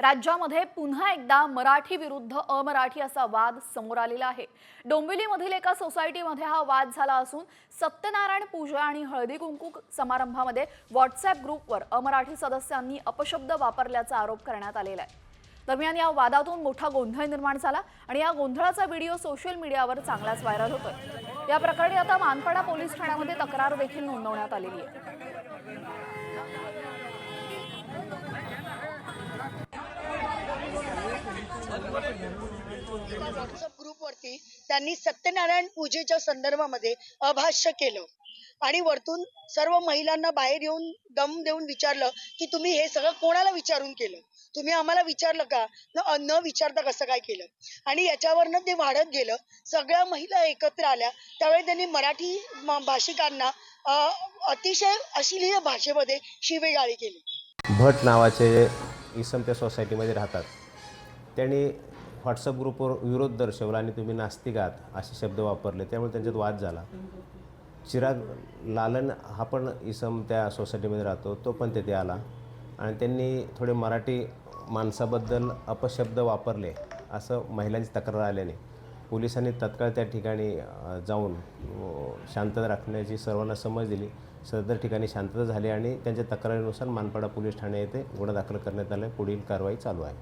राज्यामध्ये पुन्हा एकदा मराठी विरुद्ध अमराठी असा वाद समोर आलेला आहे। डोंबिवलीमधील एका सोसायटीमध्ये हा वाद झाला असून सत्यनारायण पूजा आणि हळदी कुंकू समारंभामध्ये व्हॉट्सअॅप ग्रुपवर अमराठी सदस्यांनी अपशब्द वापरल्याचा आरोप करण्यात आलेला आहे। दरम्यान या वादातून मोठा गोंधळ निर्माण झाला आणि या गोंधळाचा व्हिडिओ सोशल मीडियावर चांगलाच व्हायरल होतोय। या प्रकरणी आता मानपाडा पोलीस ठाण्यामध्ये तक्रार देखील नोंदवण्यात आलेली आहे। व्हॉट्सअप ग्रुपवरती त्यांनी सत्यनारायण पूजेच्या संदर्भामध्ये अभाष्य केलं आणि वरतून सर्व महिलांना बाहेर येऊन दम देऊन विचारलं की तुम्ही हे सगळं कोणाला विचारून केलं, तुम्ही आम्हाला विचारलं का, न विचारता कसं काय केलं। आणि याच्यावरनं ते वाढत गेलं। सगळ्या महिला एकत्र आल्या त्यावेळी त्यांनी मराठी भाषिकांना अतिशय अश्लील भाषेमध्ये शिवेगाळी केली। भट नावाचे इसम त्या सोसायटीमध्ये राहतात। त्यांनी व्हॉट्सअप ग्रुपवर विरोध दर्शवला आणि तुम्ही नास्तिक आहात असे शब्द वापरले, त्यामुळे त्यांच्यात वाद झाला। चिराग लालन हा पण इसम त्या सोसायटीमध्ये राहतो, तो पण तेथे आला आणि त्यांनी थोडे मराठी माणसाबद्दल अपशब्द वापरले असं महिलांची तक्रार आल्याने पोलिसांनी तत्काळ त्या ठिकाणी जाऊन शांतता राखण्याची सर्वांना समज दिली। सदर ठिकाणी शांतता झाली आणि त्यांच्या तक्रारीनुसार मानपाडा पोलीस ठाणे येथे गुन्हा दाखल करण्यात आला। पुढील कारवाई चालू आहे।